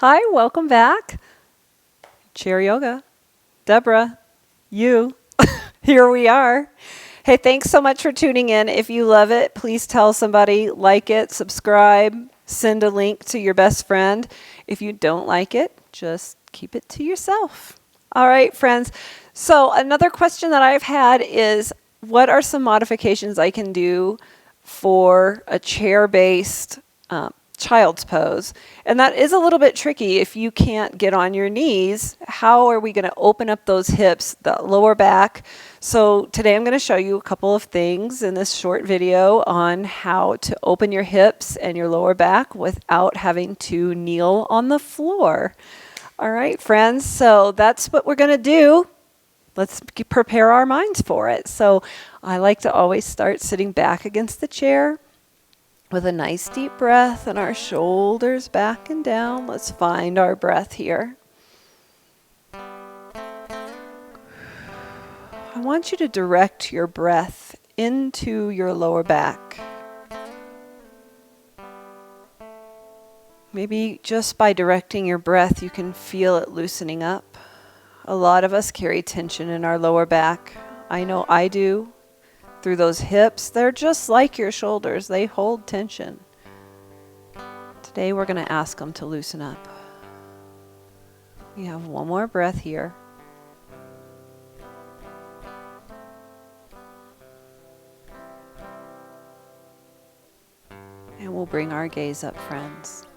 Hi, welcome back. Chair yoga. Deborah, you. Here we are. Hey, thanks so much for tuning in. If you love it, please tell somebody, like it, subscribe, send a link to your best friend. If you don't like it, just keep it to yourself. All right, friends. So another question that I've had is, what are some modifications I can do for a chair-based child's pose? And that is a little bit tricky. If you can't get on your knees, how are we going to open up those hips, the lower back? So today I'm going to show you a couple of things in this short video on how to open your hips and your lower back without having to kneel on the floor. All right, friends, so that's what we're going to do. Let's prepare our minds for it. So I like to always start sitting back against the chair with a nice deep breath and our shoulders back and down. Let's find our breath here. I want you to direct your breath into your lower back. Maybe just by directing your breath, you can feel it loosening up. A lot of us carry tension in our lower back. I know I do. Through those hips, they're just like your shoulders. They hold tension. Today we're going to ask them to loosen up. We have one more breath here. And we'll bring our gaze up, friends.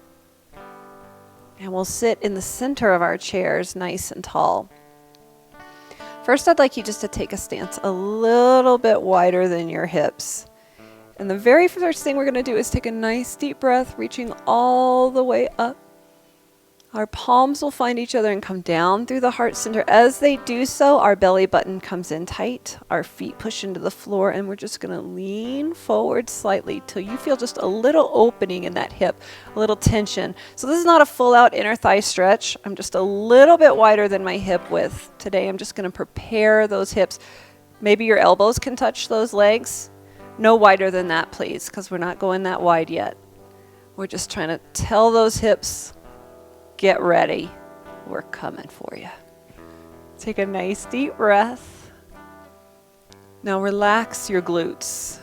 And we'll sit in the center of our chairs, nice and tall. First, I'd like you just to take a stance a little bit wider than your hips. And the very first thing we're going to do is take a nice deep breath, reaching all the way up. Our palms will find each other and come down through the heart center. As they do so, our belly button comes in tight. Our feet push into the floor, and we're just going to lean forward slightly till you feel just a little opening in that hip, a little tension. So this is not a full-out inner thigh stretch. I'm just a little bit wider than my hip width. Today, I'm just going to prepare those hips. Maybe your elbows can touch those legs. No wider than that, please, because we're not going that wide yet. We're just trying to tell those hips, get ready. We're coming for you. Take a nice deep breath. Now relax your glutes.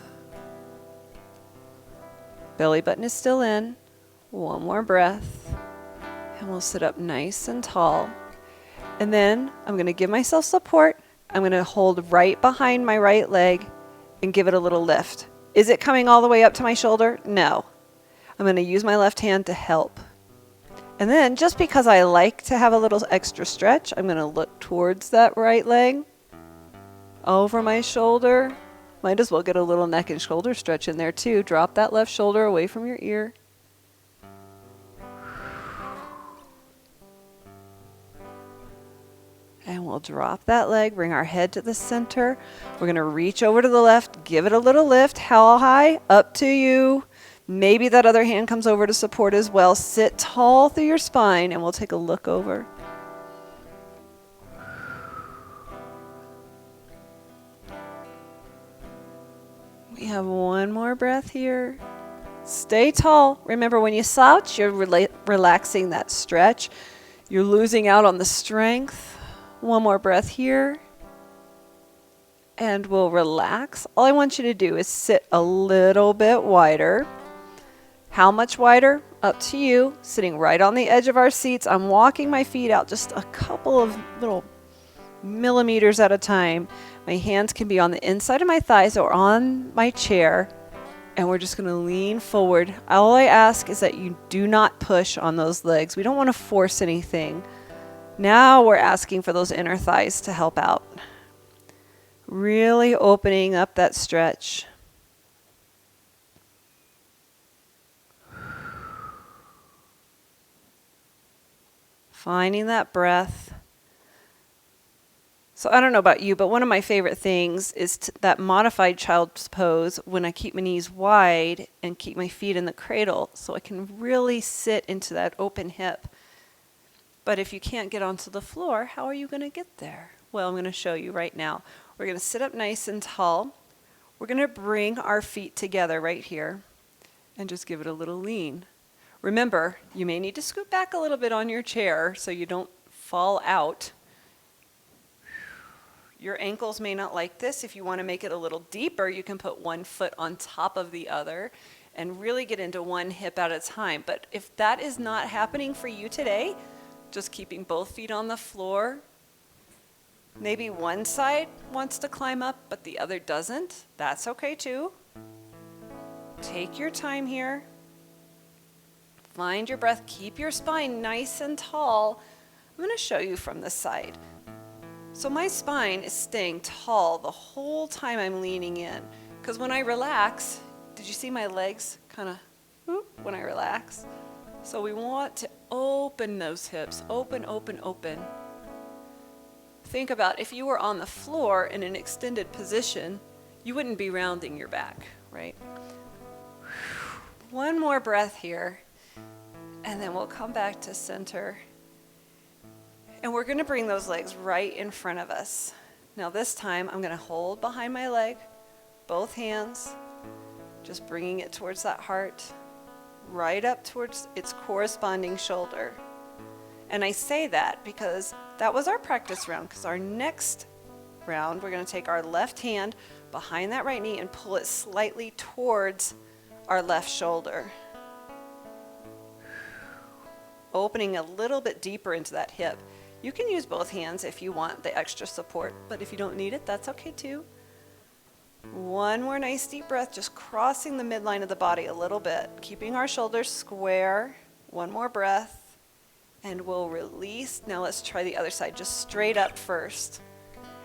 Belly button is still in. One more breath. And we'll sit up nice and tall. And then I'm going to give myself support. I'm going to hold right behind my right leg and give it a little lift. Is it coming all the way up to my shoulder? No. I'm going to use my left hand to help. And then, just because I like to have a little extra stretch, I'm going to look towards that right leg, over my shoulder. Might as well get a little neck and shoulder stretch in there too. Drop that left shoulder away from your ear. And we'll drop that leg, bring our head to the center. We're going to reach over to the left, give it a little lift. How high? Up to you. Maybe that other hand comes over to support as well. Sit tall through your spine, and we'll take a look over. We have one more breath here. Stay tall. Remember, when you slouch, you're relaxing that stretch. You're losing out on the strength. One more breath here. And we'll relax. All I want you to do is sit a little bit wider. How much wider? Up to you. Sitting right on the edge of our seats. I'm walking my feet out just a couple of little millimeters at a time. My hands can be on the inside of my thighs or on my chair. And we're just going to lean forward. All I ask is that you do not push on those legs. We don't want to force anything. Now we're asking for those inner thighs to help out. Really opening up that stretch. Finding that breath. So I don't know about you, but one of my favorite things is that modified child's pose when I keep my knees wide and keep my feet in the cradle so I can really sit into that open hip. But if you can't get onto the floor, how are you going to get there? Well, I'm going to show you right now. We're going to sit up nice and tall. We're going to bring our feet together right here and just give it a little lean. Remember, you may need to scoot back a little bit on your chair so you don't fall out. Your ankles may not like this. If you want to make it a little deeper, you can put one foot on top of the other and really get into one hip at a time. But if that is not happening for you today, just keeping both feet on the floor. Maybe one side wants to climb up, but the other doesn't. That's okay too. Take your time here. Find your breath. Keep your spine nice and tall. I'm going to show you from the side. So my spine is staying tall the whole time I'm leaning in. Because when I relax, did you see my legs kind of when I relax? So we want to open those hips. Open, open, open. Think about if you were on the floor in an extended position, you wouldn't be rounding your back, right? One more breath here, and then we'll come back to center. And we're going to bring those legs right in front of us. Now this time, I'm going to hold behind my leg, both hands, just bringing it towards that heart, right up towards its corresponding shoulder. And I say that because that was our practice round, because our next round, we're going to take our left hand behind that right knee and pull it slightly towards our left shoulder. Opening a little bit deeper into that hip. You can use both hands if you want the extra support, but if you don't need it, that's okay too. One more nice deep breath, just crossing the midline of the body a little bit, keeping our shoulders square. One more breath, and we'll release. Now let's try the other side, just straight up first.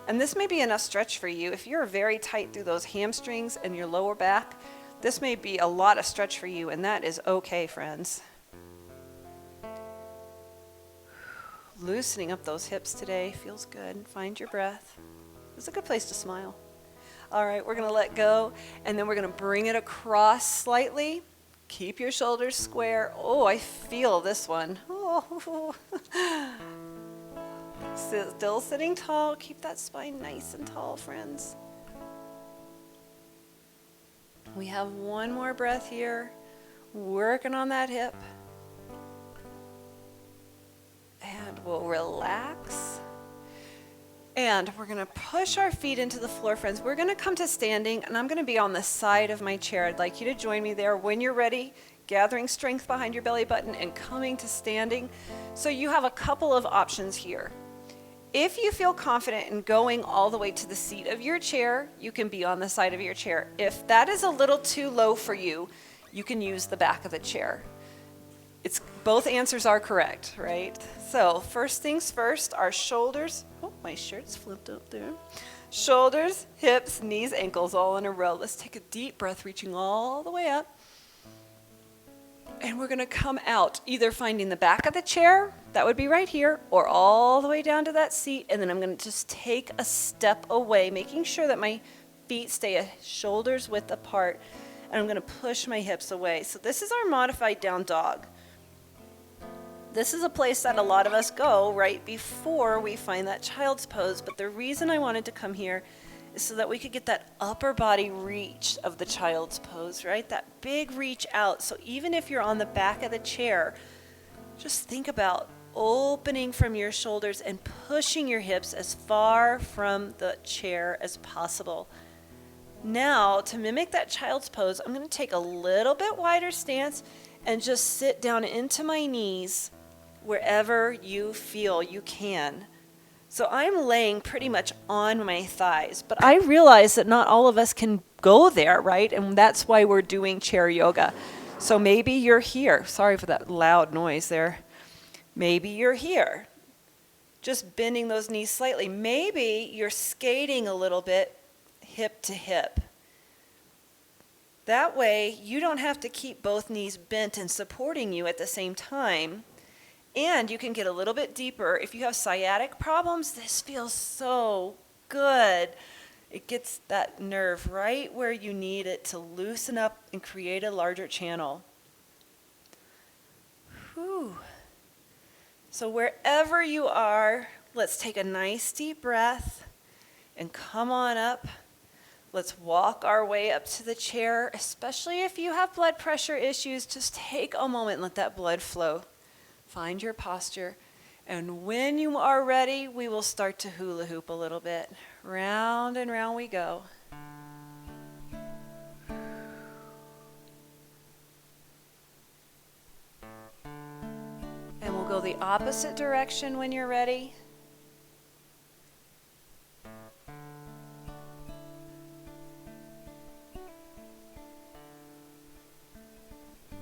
And this may be enough stretch for you. If you're very tight through those hamstrings and your lower back, this may be a lot of stretch for you, and that is okay, friends. Loosening up those hips today feels good. Find your breath. It's a good place to smile. All right, we're going to let go, and then we're going to bring it across slightly. Keep your shoulders square. Oh, I feel this one. Oh. Still sitting tall. Keep that spine nice and tall, friends. We have one more breath here. Working on that hip. And we'll relax. And we're going to push our feet into the floor, friends. We're going to come to standing, and I'm going to be on the side of my chair. I'd like you to join me there when you're ready, gathering strength behind your belly button and coming to standing. So you have a couple of options here. If you feel confident in going all the way to the seat of your chair, you can be on the side of your chair. If that is a little too low for you, you can use the back of the chair. Both answers are correct, right? So first things first, our shoulders. Oh, my shirt's flipped up there. Shoulders, hips, knees, ankles all in a row. Let's take a deep breath, reaching all the way up. And we're going to come out, either finding the back of the chair, that would be right here, or all the way down to that seat. And then I'm going to just take a step away, making sure that my feet stay a shoulders width apart. And I'm going to push my hips away. So this is our modified down dog. This is a place that a lot of us go right before we find that child's pose. But the reason I wanted to come here is so that we could get that upper body reach of the child's pose, right? That big reach out. So even if you're on the back of the chair, just think about opening from your shoulders and pushing your hips as far from the chair as possible. Now, to mimic that child's pose, I'm going to take a little bit wider stance and just sit down into my knees wherever you feel you can. So I'm laying pretty much on my thighs, but I realize that not all of us can go there, right? And that's why we're doing chair yoga. So maybe you're here. Sorry for that loud noise there. Maybe you're here, just bending those knees slightly. Maybe you're skating a little bit hip to hip. That way, you don't have to keep both knees bent and supporting you at the same time. And you can get a little bit deeper. If you have sciatic problems, this feels so good. It gets that nerve right where you need it to loosen up and create a larger channel. Whew. So wherever you are, let's take a nice deep breath and come on up. Let's walk our way up to the chair, especially if you have blood pressure issues. Just take a moment and let that blood flow. Find your posture. And when you are ready, we will start to hula hoop a little bit. Round and round we go. And we'll go the opposite direction when you're ready.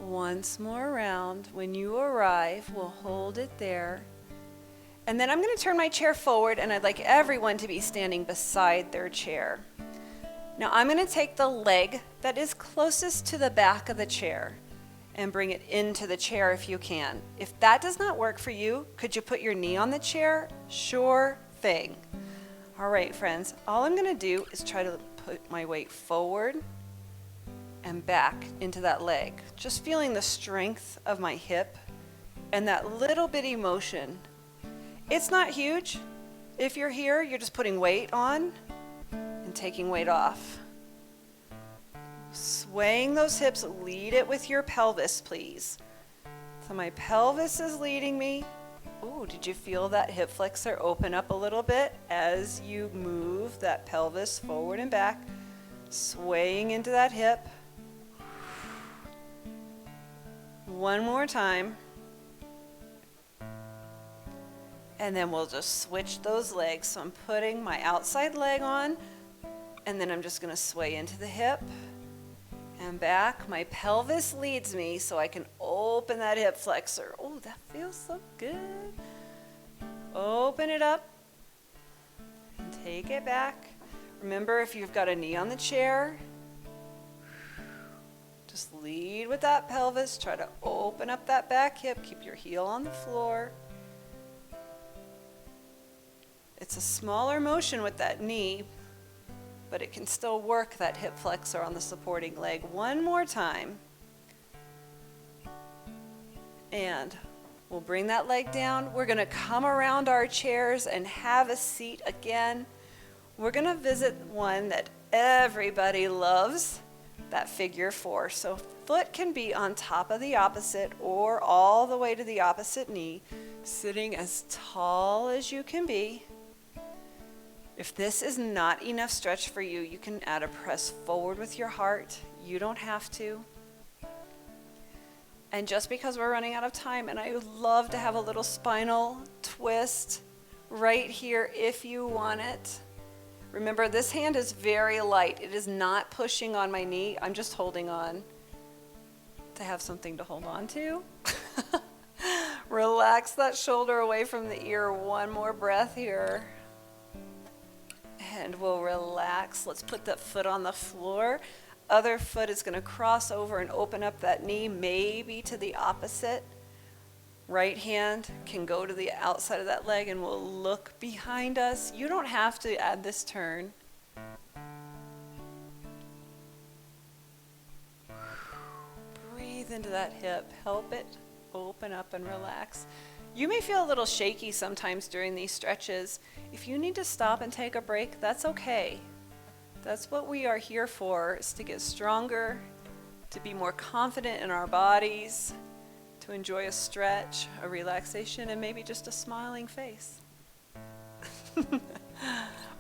Once more round. When you arrive, we'll hold it there. And then I'm going to turn my chair forward, and I'd like everyone to be standing beside their chair. Now I'm going to take the leg that is closest to the back of the chair and bring it into the chair if you can. If that does not work for you, could you put your knee on the chair? Sure thing. All right, friends, all I'm going to do is try to put my weight forward and back into that leg. Just feeling the strength of my hip and that little bitty motion. It's not huge. If you're here, you're just putting weight on and taking weight off. Swaying those hips, lead it with your pelvis, please. So my pelvis is leading me. Ooh, did you feel that hip flexor open up a little bit as you move that pelvis forward and back, swaying into that hip. One more time. And then we'll just switch those legs. So I'm putting my outside leg on, and then I'm just going to sway into the hip and back. My pelvis leads me so I can open that hip flexor. Oh, that feels so good. Open it up and take it back. Remember, if you've got a knee on the chair, just lead with that pelvis. Try to open up that back hip. Keep your heel on the floor. It's a smaller motion with that knee, but it can still work that hip flexor on the supporting leg. One more time. And we'll bring that leg down. We're going to come around our chairs and have a seat again. We're going to visit one that everybody loves, that figure 4. So foot can be on top of the opposite or all the way to the opposite knee, sitting as tall as you can be. If this is not enough stretch for you, you can add a press forward with your heart. You don't have to. And just because we're running out of time, and I would love to have a little spinal twist right here if you want it. Remember, this hand is very light. It is not pushing on my knee. I'm just holding on to have something to hold on to. Relax that shoulder away from the ear. One more breath here. And we'll relax. Let's put that foot on the floor. Other foot is going to cross over and open up that knee, maybe to the opposite. Right hand can go to the outside of that leg, and we'll look behind us. You don't have to add this turn. Breathe into that hip. Help it open up and relax. You may feel a little shaky sometimes during these stretches. If you need to stop and take a break, that's okay. That's what we are here for, is to get stronger, to be more confident in our bodies, to enjoy a stretch, a relaxation, and maybe just a smiling face.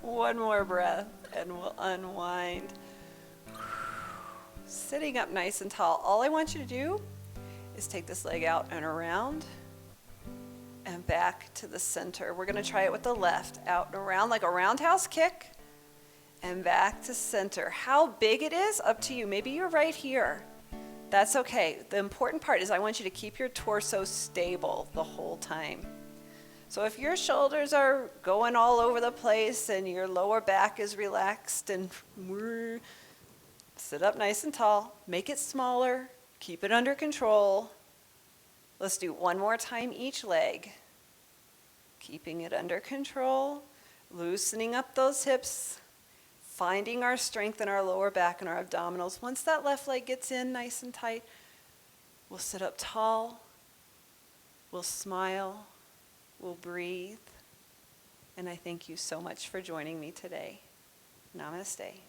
One more breath, and we'll unwind. Sitting up nice and tall. All I want you to do is take this leg out and around and back to the center. We're going to try it with the left. Out and around like a roundhouse kick and back to center. How big it is, up to you. Maybe you're right here. That's okay. The important part is I want you to keep your torso stable the whole time. So if your shoulders are going all over the place and your lower back is relaxed, and sit up nice and tall. Make it smaller. Keep it under control. Let's do one more time each leg. Keeping it under control. Loosening up those hips. Finding our strength in our lower back and our abdominals. Once that left leg gets in nice and tight, we'll sit up tall. We'll smile. We'll breathe. And I thank you so much for joining me today. Namaste.